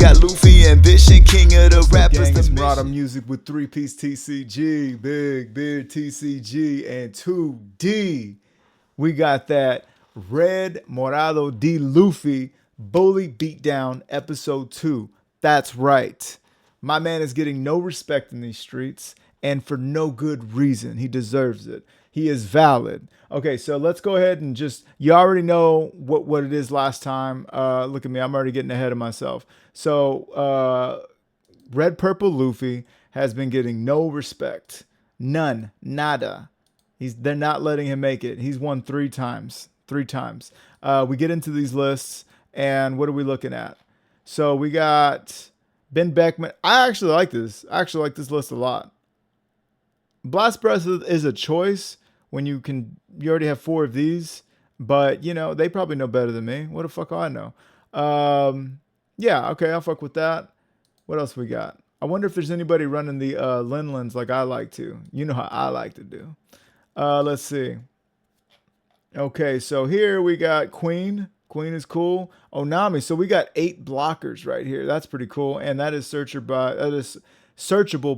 got Luffy ambition, king of the rappers. Gang The is mission. Murata music with 3-piece TCG, Big Beard TCG, and 2D. We got that Red Morado D Luffy Bully Beatdown episode 2. That's right. My man is getting no respect in these streets, and for no good reason. He deserves it. He is valid. Okay, so let's go ahead and just, you already know what it is last time. Look at me, I'm already getting ahead of myself. So, Red Purple Luffy has been getting no respect. None. Nada. They're not letting him make it. He's won 3 times. 3 times. We get into these lists, and what are we looking at? So we got Ben Beckman. I actually like this. I actually like this list a lot. Blast Breath is a choice when you already have 4 of these, but you know, they probably know better than me. What the fuck do I know? Yeah, okay, I'll fuck with that. What else we got? I wonder if there's anybody running the Linlands like I like to. You know how I like to do. Let's see. Okay, so here we got Queen. Queen is cool. Onami. So we got 8 blockers right here. That's pretty cool. And that is searchable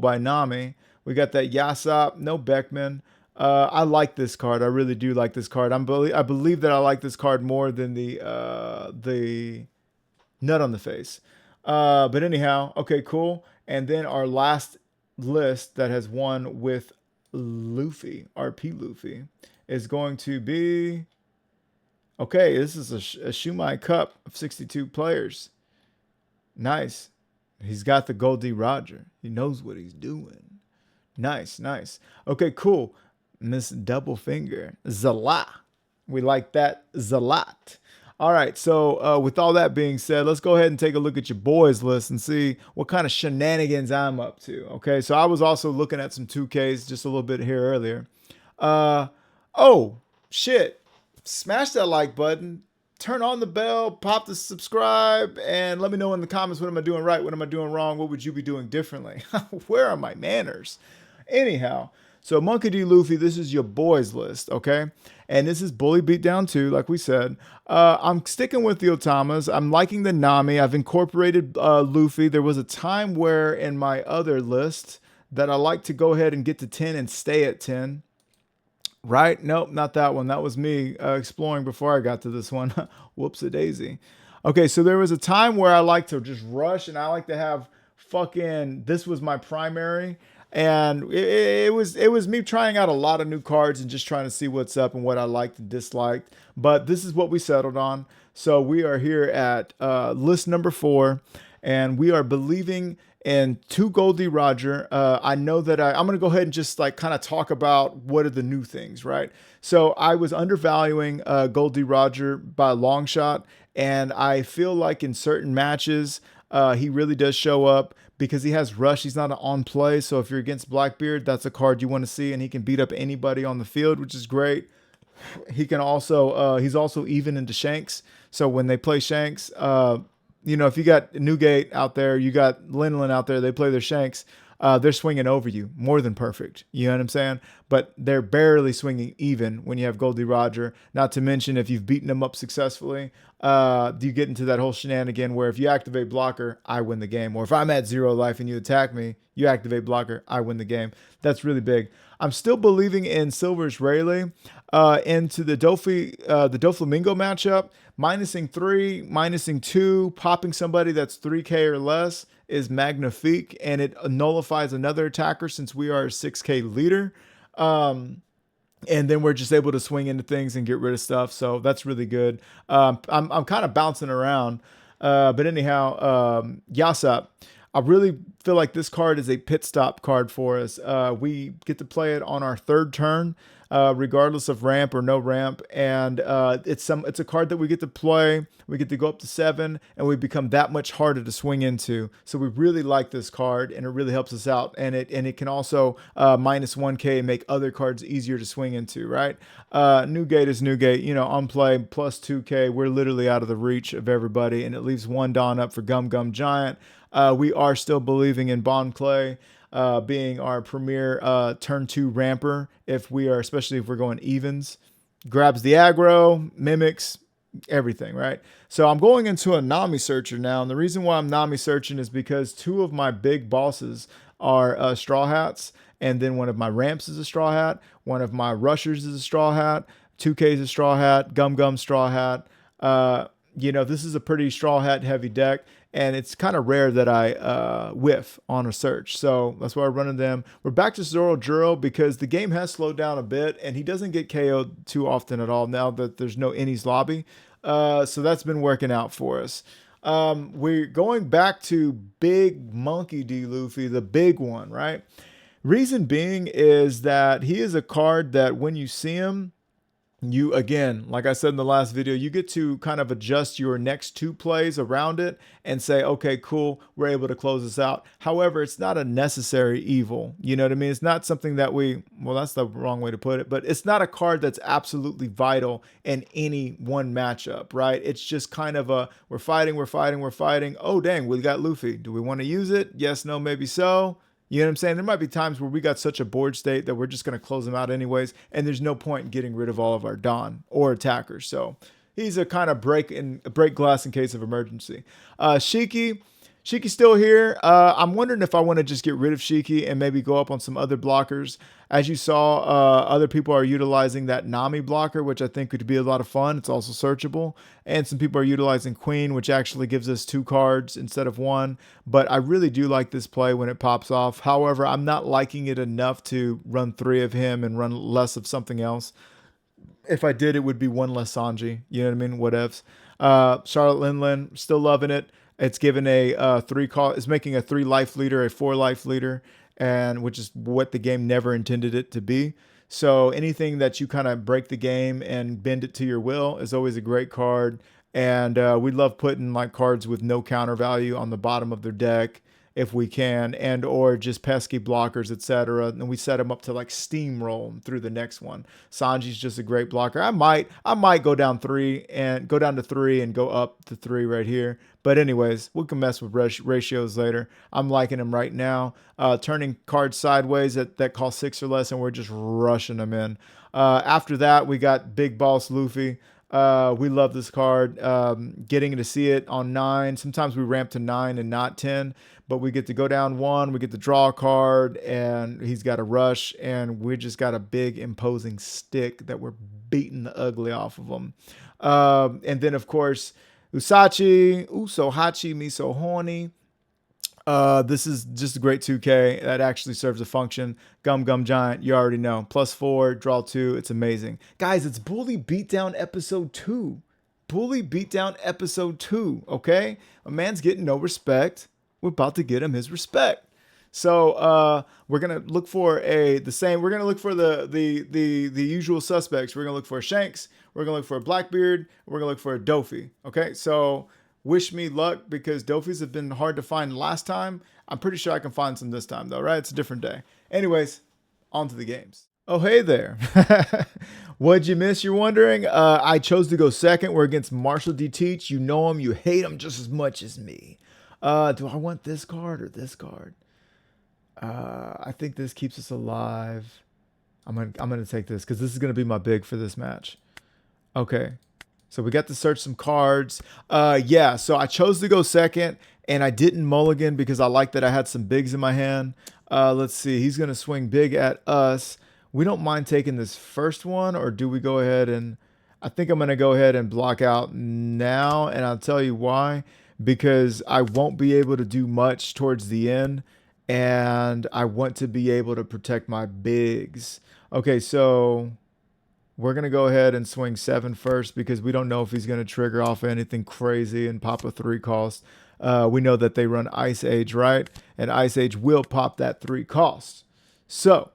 by Nami. We got that Yasop. No Beckman. I like this card. I really do like this card. I believe that I like this card more than the nut on the face. But anyhow, okay, cool. And then our last list that has won with Luffy, RP Luffy, is going to be, okay, this is a Shumai Cup of 62 players. Nice. He's got the Goldie Roger. He knows what he's doing. Nice, nice. Okay, cool. Miss Double Finger. Zalat. We like that. Zalat. All right, so with all that being said, let's go ahead and take a look at your boys list and see what kind of shenanigans I'm up to. Okay, so I was also looking at some 2Ks just a little bit here earlier. Oh, shit. Smash that like button. Turn on the bell, pop the subscribe, and let me know in the comments what am I doing right, what am I doing wrong, what would you be doing differently? Where are my manners? Anyhow, so Monkey D. Luffy, this is your boys list, okay? And this is Bully Beatdown 2, like we said. I'm sticking with the Otamas. I'm liking the Nami. I've incorporated Luffy. There was a time where in my other list that I like to go ahead and get to 10 and stay at 10. Right? Nope, not that one. That was me exploring before I got to this one. Whoops-a-daisy. Okay, so there was a time where I like to just rush and I like to have fucking, this was my primary. And it was me trying out a lot of new cards and just trying to see what's up and what I liked and disliked. But this is what we settled on. So we are here at list number 4. And we are believing in 2 Goldie Roger. I know that I'm going to go ahead and just like kind of talk about what are the new things, right? So I was undervaluing Goldie Roger by a long shot. And I feel like in certain matches, he really does show up because he has rush. He's not an on play. So if you're against Blackbeard, that's a card you want to see. And he can beat up anybody on the field, which is great. He can also, he's also even into Shanks. So when they play Shanks, you know, if you got Newgate out there, you got Linlan out there, they play their Shanks, they're swinging over you more than perfect. You know what I'm saying? But they're barely swinging even when you have Goldie Roger. Not to mention if you've beaten them up successfully, you get into that whole shenanigan where if you activate blocker, I win the game. Or if I'm at 0 life and you attack me, you activate blocker, I win the game. That's really big. I'm still believing in Silver's Rayleigh into the Doflamingo matchup. Minusing 3, minusing 2, popping somebody that's 3K or less is magnifique, and it nullifies another attacker since we are a 6K leader. And then we're just able to swing into things and get rid of stuff. So that's really good. I'm kind of bouncing around. But anyhow, Yasop. I really feel like this card is a pit stop card for us. We get to play it on our 3rd turn, regardless of ramp or no ramp. And it's a card that we get to play. We get to go up to 7, and we become that much harder to swing into. So we really like this card, and it really helps us out. And it can also minus 1K and make other cards easier to swing into, right? Newgate is Newgate. You know, on play, plus 2K. We're literally out of the reach of everybody, and it leaves 1 Dawn up for Gum Gum Giant. We are still believing in Bond Clay being our premier turn 2 ramper, especially if we're going evens. Grabs the aggro, mimics, everything, right? So I'm going into a Nami searcher now. And the reason why I'm Nami searching is because two of my big bosses are Straw Hats. And then one of my ramps is a Straw Hat. One of my rushers is a Straw Hat. 2K is a Straw Hat. Gum Gum Straw Hat. This is a pretty Straw Hat heavy deck. And it's kind of rare that I whiff on a search. So that's why we're running them. We're back to Zoro Juro because the game has slowed down a bit and he doesn't get KO'd too often at all now that there's no Innie's Lobby. So that's been working out for us. We're going back to Big Monkey D. Luffy, the big one, right? Reason being is that he is a card that when you see him, you, again, like I said in the last video, you get to kind of adjust your next two plays around it and say, okay, cool, we're able to close this out. However, it's not a necessary evil. You know what I mean? It's not something that well, that's the wrong way to put it, but it's not a card that's absolutely vital in any one matchup, right? It's just kind of we're fighting. Oh, dang, we got Luffy. Do we want to use it? Yes, no, maybe so. You know what I'm saying? There might be times where we got such a board state that we're just going to close them out anyways, and there's no point in getting rid of all of our Don or attackers. So he's a kind of break glass in case of emergency. Shiki's still here. I'm wondering if I want to just get rid of Shiki and maybe go up on some other blockers. As you saw, other people are utilizing that Nami blocker, which I think could be a lot of fun. It's also searchable. And some people are utilizing Queen, which actually gives us 2 cards instead of 1. But I really do like this play when it pops off. However, I'm not liking it enough to run 3 of him and run less of something else. If I did, it would be 1 less Sanji. You know what I mean? Whatevs. Charlotte Linlin, still loving it. It's given a 3 call. It's making a 3 life leader, a 4 life leader, and which is what the game never intended it to be. So anything that you kind of break the game and bend it to your will is always a great card. And we love putting like cards with no counter value on the bottom of their deck if we can, and or just pesky blockers, etc. And we set them up to like steamroll through the next one. Sanji's just a great blocker. I might go down to 3 and go up to 3 right here. But anyways, we can mess with ratios later. I'm liking them right now. Turning cards sideways that cost 6 or less, and we're just rushing them in. After that, we got Big Boss Luffy. We love this card. Getting to see it on 9. Sometimes we ramp to 9 and not 10, but we get to go down 1. We get to draw a card, and he's got a rush, and we just got a big imposing stick that we're beating the ugly off of him. And then of course, Usachi, Uso Hachi, me so horny. This is just a great 2K that actually serves a function. Gum Gum Giant, you already know. +4, draw 2, it's amazing. Guys, it's Bully Beatdown episode 2. Bully Beatdown episode 2, okay? A man's getting no respect. We're about to get him his respect. So we're gonna look for we're gonna look for the usual suspects. We're gonna look for a Shanks, we're gonna look for a Blackbeard, we're gonna look for a Dofi. Okay, so wish me luck because Dofis have been hard to find last time. I'm pretty sure I can find some this time though, right? It's a different day. Anyways, on to the games. Oh, hey there. What'd you miss, you're wondering? I chose to go second. We're against Marshall D. Teach. You know him. You hate him just as much as me. Do I want this card or this card? I think this keeps us alive. I'm gonna take this because this is gonna be my big for this match. Okay. So we got to search some cards. Yeah, so I chose to go second, and I didn't mulligan because I like that I had some bigs in my hand. Let's see. He's going to swing big at us. We don't mind taking this first one, or do we go ahead and... I think I'm going to go ahead and block out now, and I'll tell you why. Because I won't be able to do much towards the end, and I want to be able to protect my bigs. Okay, so... we're going to go ahead and swing 7 first because we don't know if he's going to trigger off anything crazy and pop a 3 cost. We know that they run Ice Age, right? And Ice Age will pop that 3 cost. So,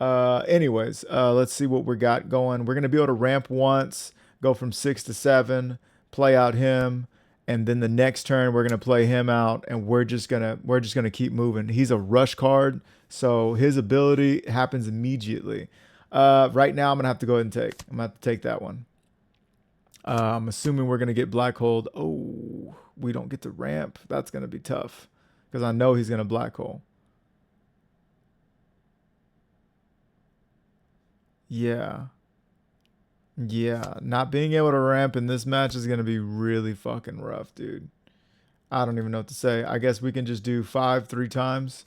anyways, let's see what we got going. We're going to be able to ramp once, go from 6 to 7, play out him, and then the next turn we're going to play him out, and we're just going to keep moving. He's a rush card, so his ability happens immediately. Right now, I'm going to have to go ahead and take. I'm going to have to take that one. I'm assuming we're going to get Black Hold. Oh, we don't get to ramp. That's going to be tough because I know he's going to Black Hole. Yeah. Yeah, not being able to ramp in this match is going to be really fucking rough, dude. I don't even know what to say. I guess we can just do 5 3 times.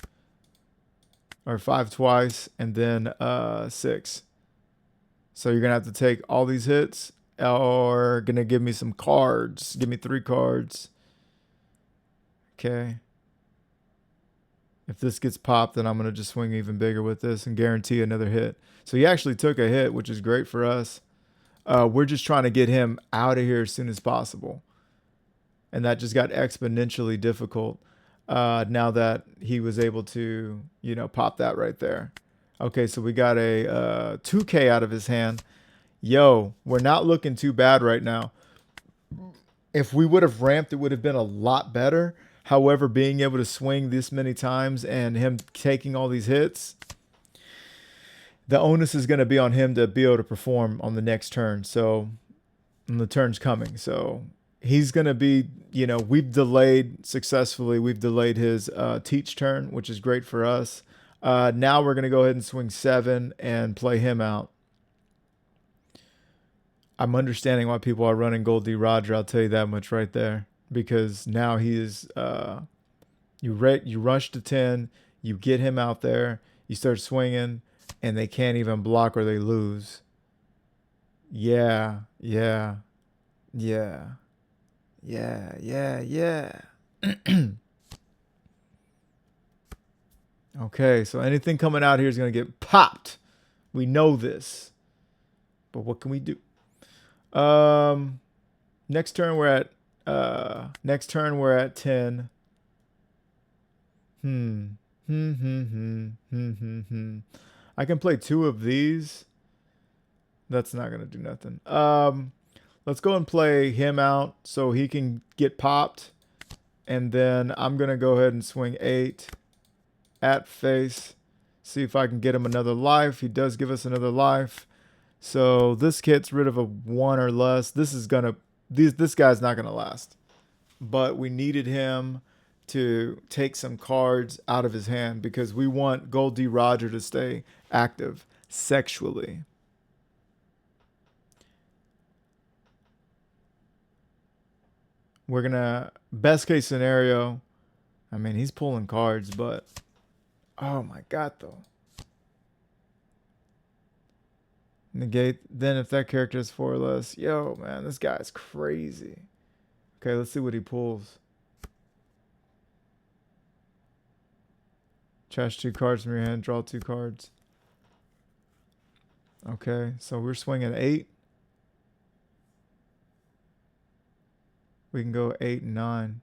Or 5 twice, and then 6. So you're going to have to take all these hits, or going to give me some cards. Give me 3 cards. Okay. If this gets popped, then I'm going to just swing even bigger with this and guarantee another hit. So he actually took a hit, which is great for us. We're just trying to get him out of here as soon as possible. And that just got exponentially difficult now that he was able to, you know, pop that right there. Okay, so we got a 2K out of his hand. Yo, we're not looking too bad right now. If we would have ramped, it would have been a lot better. However, being able to swing this many times and him taking all these hits, the onus is going to be on him to be able to perform on the next turn. So, and the turn's coming. So he's going to be, you know, we've delayed successfully. We've delayed his teach turn, which is great for us. Now we're going to go ahead and swing 7 and play him out. I'm understanding why people are running Gold D Roger. I'll tell you that much right there. Because now he is, you rush to 10, you get him out there, you start swinging, and they can't even block or they lose. Yeah. Okay, so anything coming out here is going to get popped. We know this. But what can we do? Next turn we're at 10. I can play 2 of these. That's not gonna do nothing. Let's go and play him out so he can get popped. And then I'm gonna go ahead and swing 8 at face. See if I can get him another life. He does give us another life. So this gets rid of a 1 or less. This guy's not gonna last. But we needed him to take some cards out of his hand because we want Gold D Roger to stay active sexually. We're gonna, best case scenario, I mean, he's pulling cards, but oh my god, though. Negate, then if that character is 4 or less, yo, man, this guy's crazy. Okay, let's see what he pulls. Trash 2 cards from your hand, draw 2 cards. Okay, so we're swinging 8. We can go 8 and 9.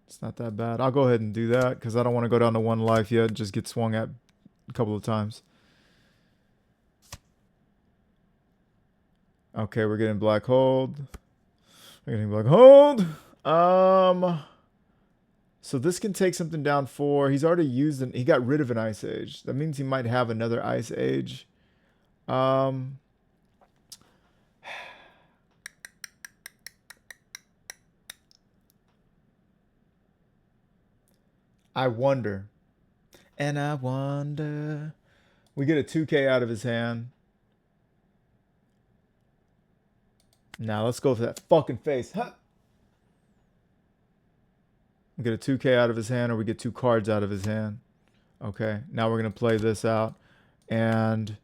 It's not that bad. I'll go ahead and do that because I don't want to go down to 1 life yet and just get swung at a couple of times. Okay, we're getting black hold. We're getting black hold. So this can take something down 4. He's already used an, he got rid of an Ice Age. That means he might have another Ice Age. I wonder. And I wonder. We get a 2K out of his hand. Now let's go for that fucking face. Huh. We get a 2K out of his hand or we get 2 cards out of his hand. Okay, now we're going to play this out. And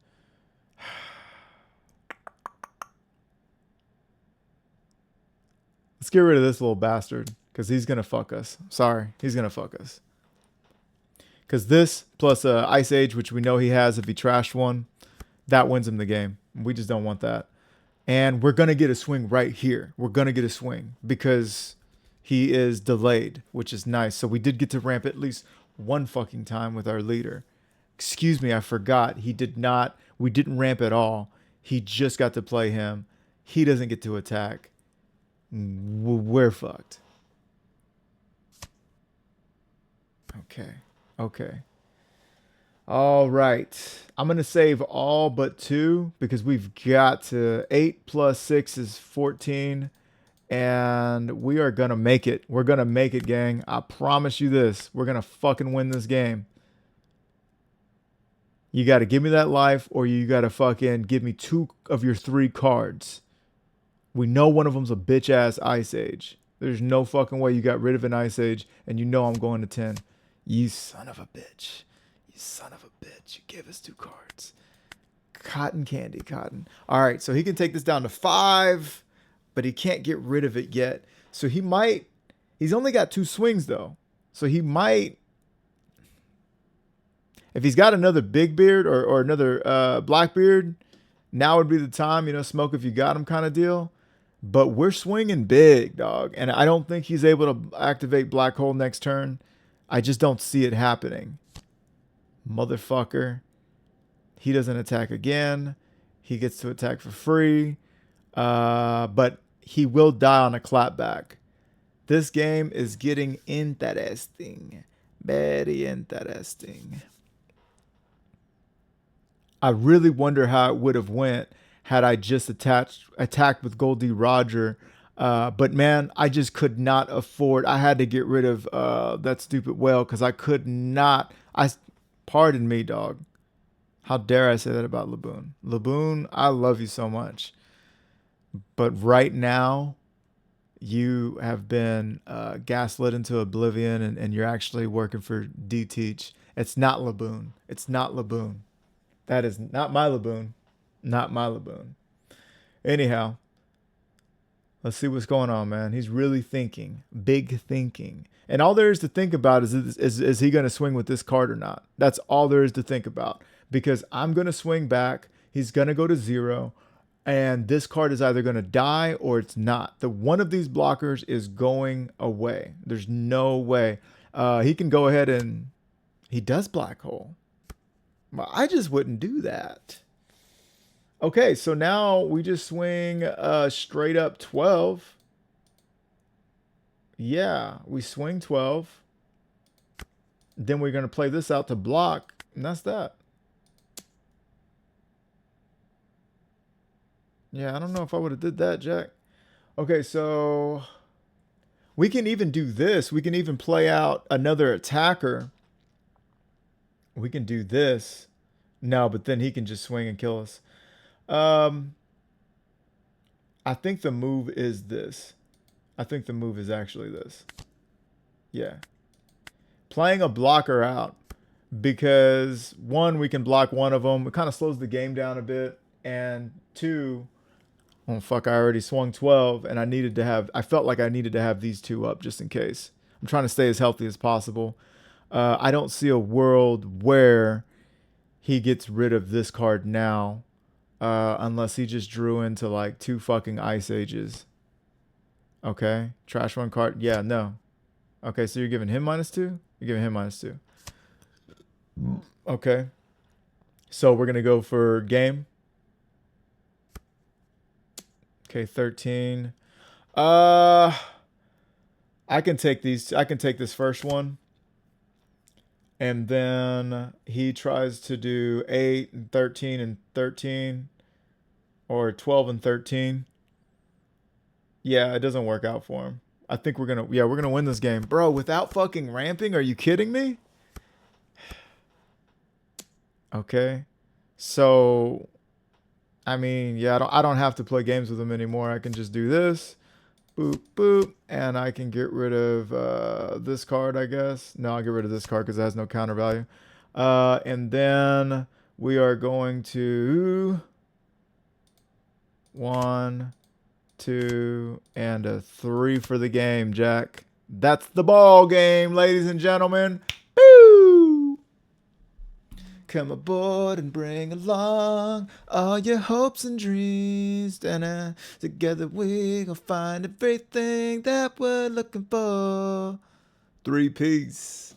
let's get rid of this little bastard because he's going to fuck us. Sorry, he's going to fuck us. Because this plus Ice Age, which we know he has if he trashed one, that wins him the game. We just don't want that. And we're going to get a swing right here. We're going to get a swing because he is delayed, which is nice. So we did get to ramp at least 1 fucking time with our leader. Excuse me, I forgot. We didn't ramp at all. He just got to play him. He doesn't get to attack. We're fucked. Okay. All right. I'm going to save all but 2 because we've got to 8 plus 6 is 14. And we are going to make it. We're going to make it, gang. I promise you this. We're going to fucking win this game. You got to give me that life, or you got to fucking give me 2 of your 3 cards. We know one of them's a bitch ass Ice Age. There's no fucking way you got rid of an Ice Age, and you know I'm going to 10. You son of a bitch. You son of a bitch. You give us 2 cards. Cotton candy, cotton. All right, so he can take this down to 5, but he can't get rid of it yet. So he might. He's only got 2 swings though, so he might. If he's got another big beard or another Blackbeard, now would be the time. You know, smoke if you got him kind of deal. But we're swinging big, dog, and I don't think he's able to activate Black Hole next turn. I just don't see it happening. Motherfucker. He doesn't attack again. He gets to attack for free. But he will die on a clapback. This game is getting interesting. Very interesting. I really wonder how it would have went had I just attacked with Goldie Roger. But man, I just could not afford. I had to get rid of that stupid whale because I could not. Pardon me, dog. How dare I say that about Laboon? Laboon, I love you so much. But right now, you have been gaslit into oblivion, and you're actually working for D-Teach. It's not Laboon. It's not Laboon. That is not my Laboon. Not my Laboon. Anyhow, let's see what's going on, man. He's really thinking. Big thinking. And all there is to think about is he going to swing with this card or not? That's all there is to think about. Because I'm going to swing back. He's going to go to 0. And this card is either going to die or it's not. The one of these blockers is going away. There's no way. He can go ahead and... He does Black Hole. Well, I just wouldn't do that. Okay, so now we just swing straight up 12. Yeah, we swing 12. Then we're going to play this out to block. And that's that. Yeah, I don't know if I would have did that, Jack. Okay, so we can even do this. We can even play out another attacker. We can do this. No, but then he can just swing and kill us. I think the move is this. I think the move is actually this. Yeah. Playing a blocker out. Because, 1, we can block one of them. It kind of slows the game down a bit. And 2... Oh, fuck, I already swung 12, and I felt like I needed to have these 2 up just in case. I'm trying to stay as healthy as possible. I don't see a world where he gets rid of this card now, unless he just drew into, like, 2 fucking Ice Ages. Okay, trash 1 card. Yeah, no. Okay, so you're giving him -2? You're giving him -2. Okay. So we're going to go for game. Okay, 13. I can take these. I can take this first one. And then he tries to do 8 and 13 and 13. Or 12 and 13. Yeah, it doesn't work out for him. I think we're going to win this game. Bro, without fucking ramping? Are you kidding me? Okay. So... I mean, yeah, I don't have to play games with him anymore. I can just do this. Boop, boop. And I can get rid of this card, I guess. No, I'll get rid of this card because it has no counter value. And then we are going to... 1, 2, and a 3 for the game, Jack. That's the ball game, ladies and gentlemen. Boo! Come aboard and bring along all your hopes and dreams. Together we gon' find everything that we're looking for. 3-piece.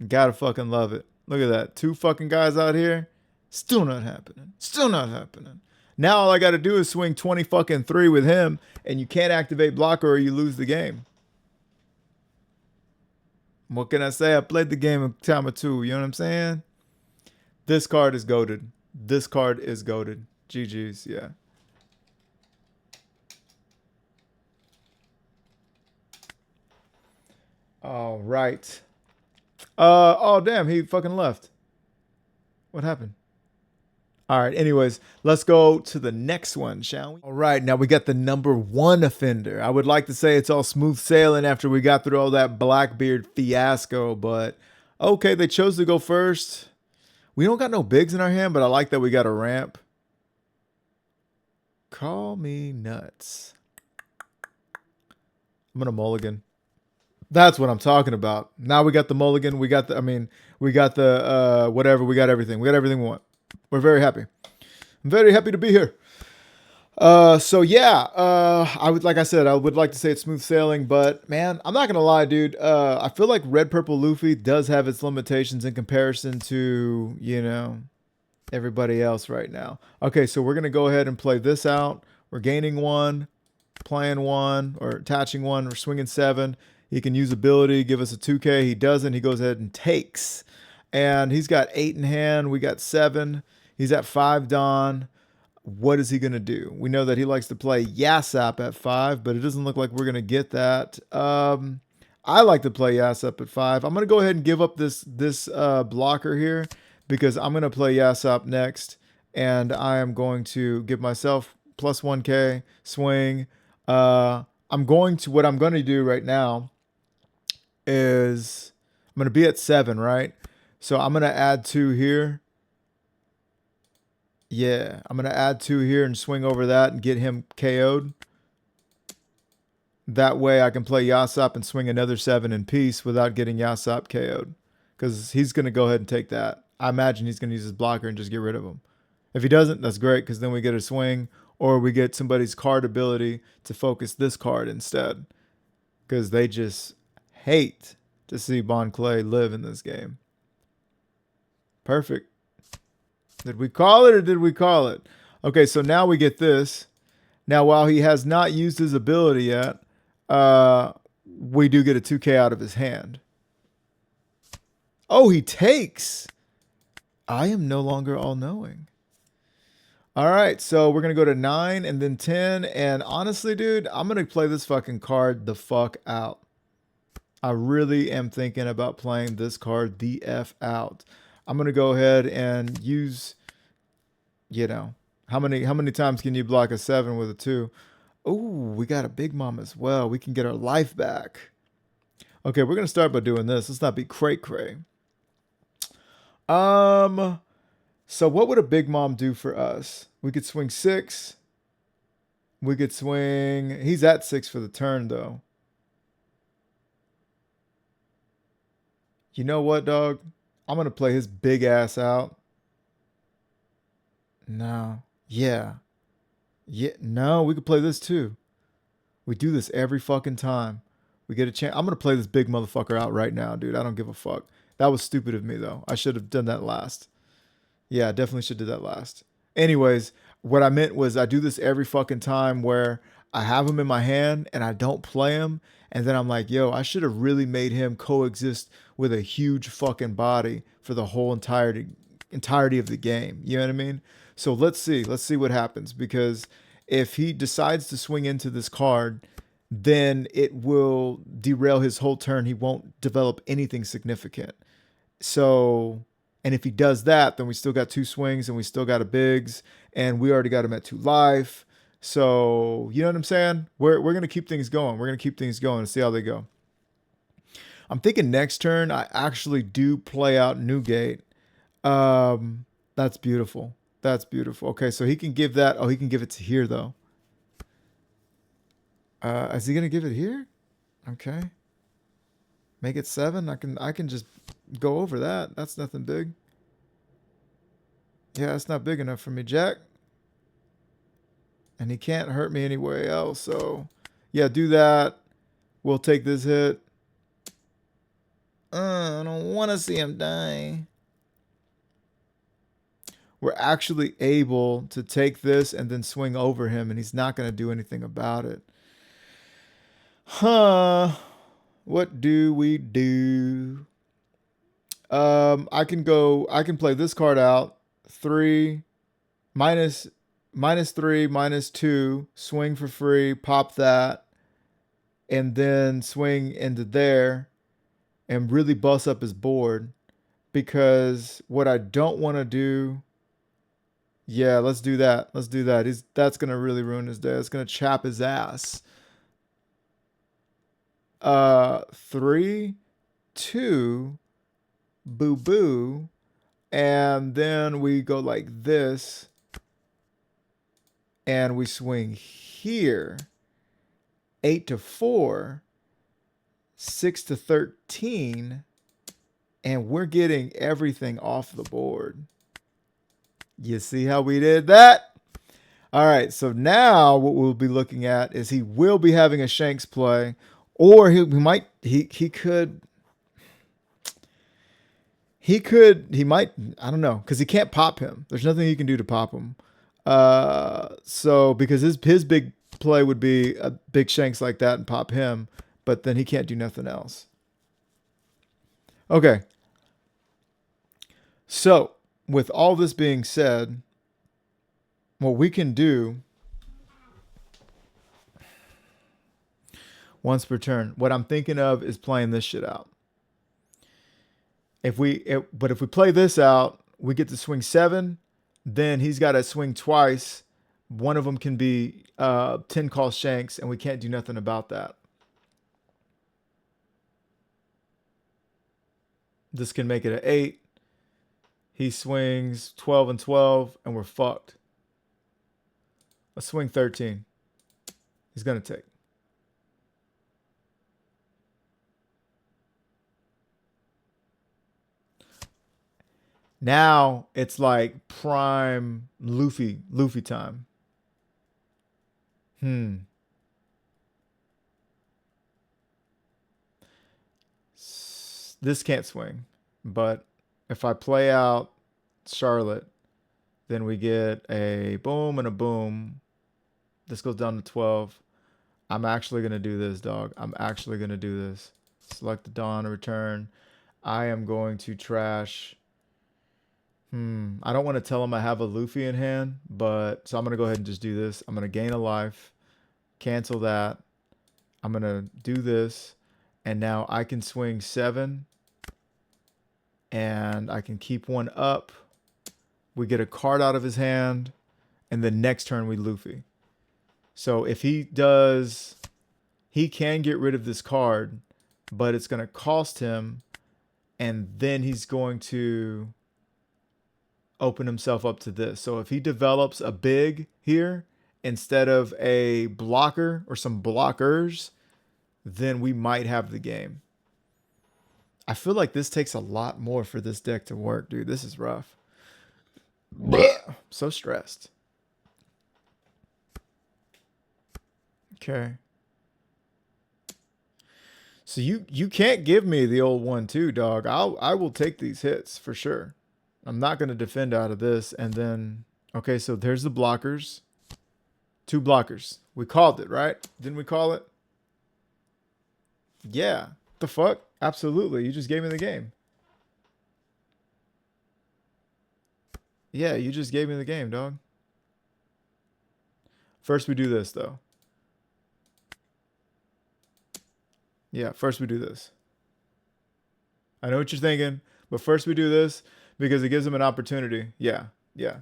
Gotta fucking love it. Look at that. 2 fucking guys out here. Still not happening. Still not happening. Now all I gotta do is swing 20 fucking 3 with him, and you can't activate blocker or you lose the game. What can I say? I played the game a time or 2. You know what I'm saying? This card is goated. This card is goated. GG's, yeah. All right. Oh, damn. He fucking left. What happened? All right. Anyways, let's go to the next one, shall we? All right. Now we got the number 1 offender. I would like to say it's all smooth sailing after we got through all that Blackbeard fiasco, but okay, they chose to go first. We don't got no bigs in our hand, but I like that we got a ramp. Call me nuts. I'm gonna mulligan. That's what I'm talking about. Now we got the mulligan. We got the, we got the, whatever. We got everything. We got everything we want. We're very happy. I'm very happy to be here. So yeah, like I said, I would like to say it's smooth sailing, but man, I'm not gonna lie, dude. I feel like Red Purple Luffy does have its limitations in comparison to, you know, everybody else right now. Okay, so we're gonna go ahead and play this out. We're gaining 1, playing 1, or attaching 1. We're swinging 7. He can use ability, give us a 2K. He doesn't. He goes ahead and takes. And he's got 8 in hand. We got 7. He's at 5 Dawn. What is he going to do? We know that he likes to play Yasap at 5, but it doesn't look like we're going to get that. I like to play Yasap at 5. I'm going to go ahead and give up this blocker here because I'm going to play Yasap next. And I am going to give myself plus 1K, swing. What I'm going to do right now is I'm going to be at 7, right? So I'm going to add 2 here. Yeah, I'm going to add 2 here and swing over that and get him KO'd. That way I can play Yasop and swing another 7 in peace without getting Yasop KO'd. Because he's going to go ahead and take that. I imagine he's going to use his blocker and just get rid of him. If he doesn't, that's great because then we get a swing or we get somebody's card ability to focus this card instead. Because they just hate to see Bon Clay live in this game. Perfect. Did we call it or did we call it? Okay, so now we get this. Now, while he has not used his ability yet, we do get a 2K out of his hand. Oh, he takes. I am no longer all-knowing. All right, so we're going to go to 9 and then 10. And honestly, dude, I'm going to play this fucking card the fuck out. I really am thinking about playing this card the F out. I'm going to go ahead and use, you know, how many times can you block a 7 with a 2? Oh, we got a Big Mom as well. We can get our life back. Okay, we're going to start by doing this. Let's not be cray-cray. So what would a Big Mom do for us? We could swing 6. We could swing... He's at 6 for the turn, though. You know what, dog? I'm going to play his big ass out. No. Yeah. Yeah. No, we could play this too. We do this every fucking time. We get a chance. I'm going to play this big motherfucker out right now, dude. I don't give a fuck. That was stupid of me, though. I should have done that last. Yeah, definitely should do that last. Anyways, what I meant was I do this every fucking time where I have him in my hand and I don't play him. And then I'm like, yo, I should have really made him coexist with a huge fucking body for the whole entirety of the game. You know what I mean? So let's see. Let's see what happens. Because if he decides to swing into this card, then it will derail his whole turn. He won't develop anything significant. So, and if he does that, then we still got 2 swings and we still got a bigs and we already got him at 2 life. So, you know what I'm saying? We're going to keep things going. We're going to keep things going and see how they go. I'm thinking next turn, I actually do play out Newgate. That's beautiful. That's beautiful. Okay, so he can give that. Oh, he can give it to here, though. Is he going to give it here? Okay. Make it 7. I can just go over that. That's nothing big. Yeah, it's not big enough for me, Jack. And he can't hurt me anywhere else. So, yeah, do that. We'll take this hit. I don't want to see him die. We're actually able to take this and then swing over him, and he's not going to do anything about it. Huh. What do we do? I can play this card out. 3, minus 3, minus 2, swing for free, pop that, and then swing into there and really bust up his board. because what I don't want to do. Yeah, let's do that. Let's do that. That's gonna really ruin his day. It's gonna chap his ass. 3, 2, boo boo, and then we go like this, and we swing here. 8 to 4, 6 to 13, and we're getting everything off the board. You see how we did that? All right, so now what we'll be looking at is he will be having a Shanks play, or he might I don't know, because he can't pop him. There's nothing he can do to pop him. So because his big play would be a big Shanks like that and pop him, but then he can't do nothing else. Okay. So with all this being said, what we can do once per turn, what I'm thinking of is playing this shit out. But if we play this out, we get to swing 7. Then he's got to swing twice. One of them can be 10 call Shanks, and we can't do nothing about that. This can make it an 8. He swings 12 and 12, and we're fucked. Let's swing 13. He's going to take. Now it's like prime Luffy time. This can't swing, but if I play out Charlotte, then we get a boom and a boom. This goes down to 12. I'm actually going to do this, dog. I'm actually going to do this. Select the Dawn, return. I am going to trash. I don't want to tell him I have a Luffy in hand, but so I'm going to go ahead and just do this. I'm going to gain a life, cancel that. I'm going to do this, and now I can swing 7, and I can keep one up. We get a card out of his hand, and the next turn we Luffy. So if he does, he can get rid of this card, but it's going to cost him, and then he's going to open himself up to this. So if he develops a big here instead of a blocker or some blockers, then we might have the game. I feel like this takes a lot more for this deck to work, dude. This is rough. So stressed. Okay. So you can't give me the old 1-2, dog. I will take these hits for sure. I'm not going to defend out of this. And then, okay, so there's the blockers. 2 blockers. We called it, right? Didn't we call it? Yeah. The fuck? Absolutely. You just gave me the game. Yeah, you just gave me the game, dog. First we do this, though. Yeah, first we do this. I know what you're thinking, but first we do this because it gives him an opportunity. Yeah, yeah.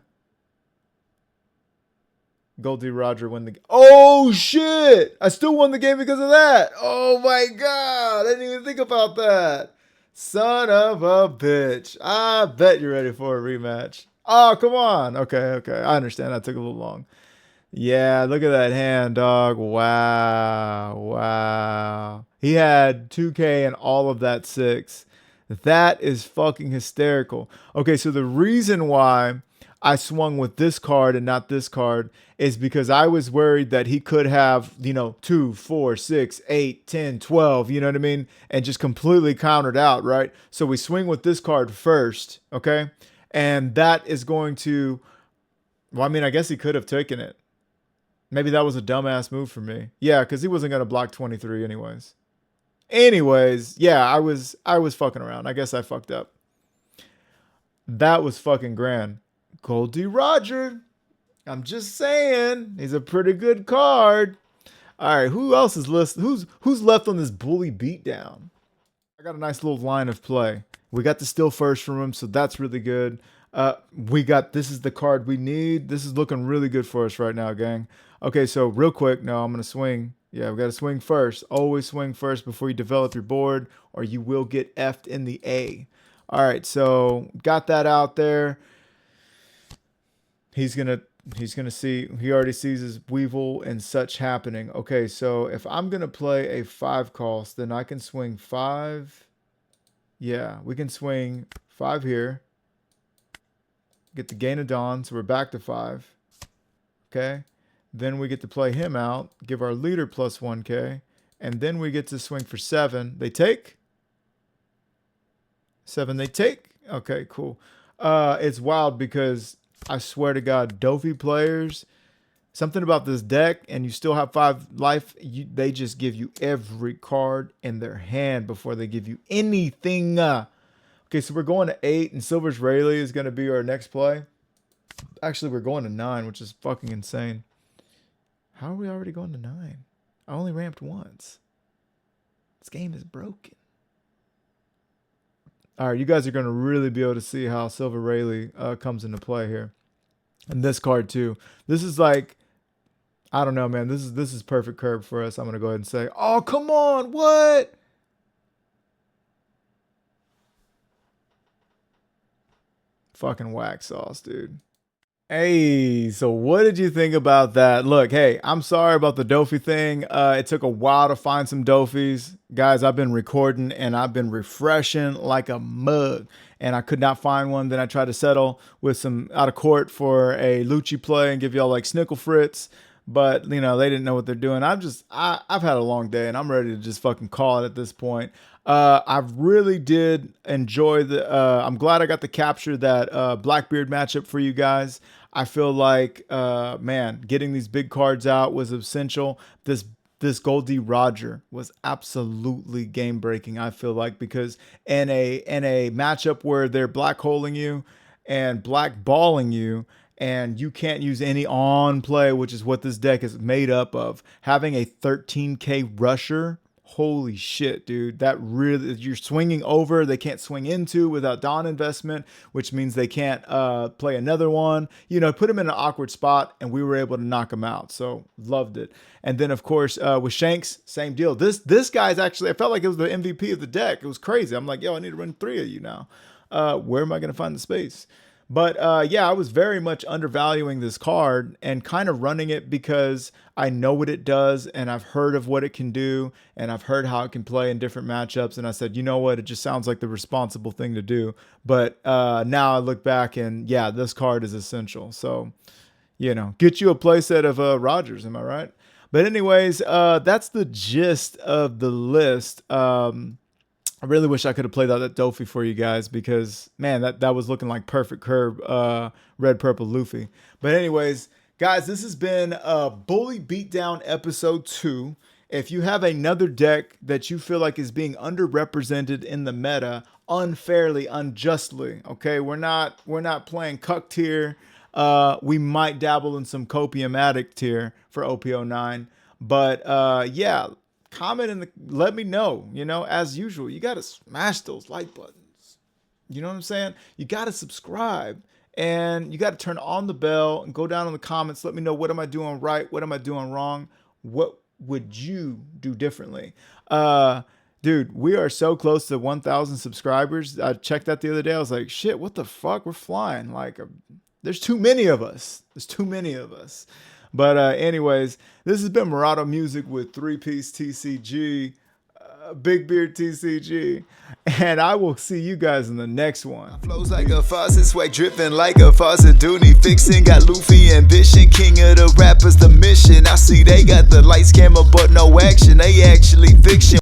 Goldie Roger win the game. Oh, shit! I still won the game because of that. Oh, my God. I didn't even think about that. Son of a bitch. I bet you're ready for a rematch. Oh, come on. Okay, okay. I understand. That took a little long. Yeah, look at that hand, dog. Wow. Wow. He had 2K and all of that 6. That is fucking hysterical. Okay, so the reason why I swung with this card and not this card is because I was worried that he could have, 2, 4, 6, 8, 10, 12, you know what I mean? And just completely countered out, right? So we swing with this card first, okay? And that is going to, well, I mean, I guess he could have taken it. Maybe that was a dumbass move for me. Yeah, because he wasn't going to block 23 anyways. Yeah, I was fucking around. I guess I fucked up. That was fucking grand. Goldie Roger. I'm just saying. He's a pretty good card. All right, who else is listed? Who's left on this bully beatdown? I got a nice little line of play. We got the still first from him, so that's really good. This is the card we need. This is looking really good for us right now, gang. Okay, so real quick, no, I'm going to swing. Yeah, we got to swing first. Always swing first before you develop your board, or you will get F'd in the A. All right, so got that out there. He's gonna see. He already sees his Weevil and such happening. Okay, so if I'm gonna play a 5 cost, then I can swing 5. Yeah, we can swing 5 here. Get the Gain of Dawn, so we're back to 5. Okay, then we get to play him out, give our leader plus 1k, and then we get to swing for 7. They take 7. They take. Okay, cool. It's wild because I swear to God, Dofi players, something about this deck, and you still have 5 life, they just give you every card in their hand before they give you anything. Okay, so we're going to 8, and Silver's Rayleigh is going to be our next play. Actually, we're going to 9, which is fucking insane. How are we already going to 9? I only ramped once. This game is broken. All right, you guys are going to really be able to see how Silver Rayleigh comes into play here. And this card too. This is like, I don't know, man. This is perfect curve for us. I'm going to go ahead and say, oh, come on. What? Fucking whack sauce, dude. Hey, so what did you think about that? Look, hey, I'm sorry about the Dofi thing. It took a while to find some Dofis. Guys, I've been recording and I've been refreshing like a mug. And I could not find one. Then I tried to settle with some out of court for a Lucci play and give y'all like Snickle Fritz. But, you know, they didn't know what they're doing. I've had a long day and I'm ready to just fucking call it at this point. I really did enjoy I'm glad I got to capture that Blackbeard matchup for you guys. I feel like, man, getting these big cards out was essential. This Goldie Roger was absolutely game breaking, I feel like, because in a matchup where they're black holing you and blackballing you, and you can't use any on play, which is what this deck is made up of. Having a 13k rusher, holy shit, dude. That really, you're swinging over, they can't swing into without Dawn investment, which means they can't play another one. You know, put him in an awkward spot, and we were able to knock him out. So loved it. And then of course with Shanks, same deal. This guy's actually, I felt like it was the MVP of the deck. It was crazy. I'm like, yo, I need to run 3 of you now. Where am I going to find the space? But yeah, I was very much undervaluing this card and kind of running it because I know what it does and I've heard of what it can do and I've heard how it can play in different matchups. And I said, you know what? It just sounds like the responsible thing to do. But now I look back and yeah, this card is essential. So, you know, get you a playset of Rogers. Am I right? But anyways, that's the gist of the list. I really wish I could have played out that Dofi for you guys because, man, that was looking like perfect curve, red, purple Luffy. But anyways, guys, this has been Bully Beatdown episode 2. If you have another deck that you feel like is being underrepresented in the meta unfairly, unjustly, okay, we're not playing Cuck tier. We might dabble in some Copium Addict tier for OP09. But yeah, comment and let me know. You know, as usual, you got to smash those like buttons. You know what I'm saying? You got to subscribe and you got to turn on the bell and go down in the comments. Let me know, what am I doing right? What am I doing wrong? What would you do differently? Dude, we are so close to 1,000 subscribers. I checked that the other day. I was like, shit, what the fuck? We're flying. Like, there's too many of us. There's too many of us. But anyways, this has been Murado Music with 3-Piece TCG, Big Beard TCG, and I will see you guys in the next one. Flows like a faucet, swag dripping like a faucet. Dooney fixing, got Luffy ambition, king of the rappers, the mission. I see they got the lights, camera, but no action. They actually fiction.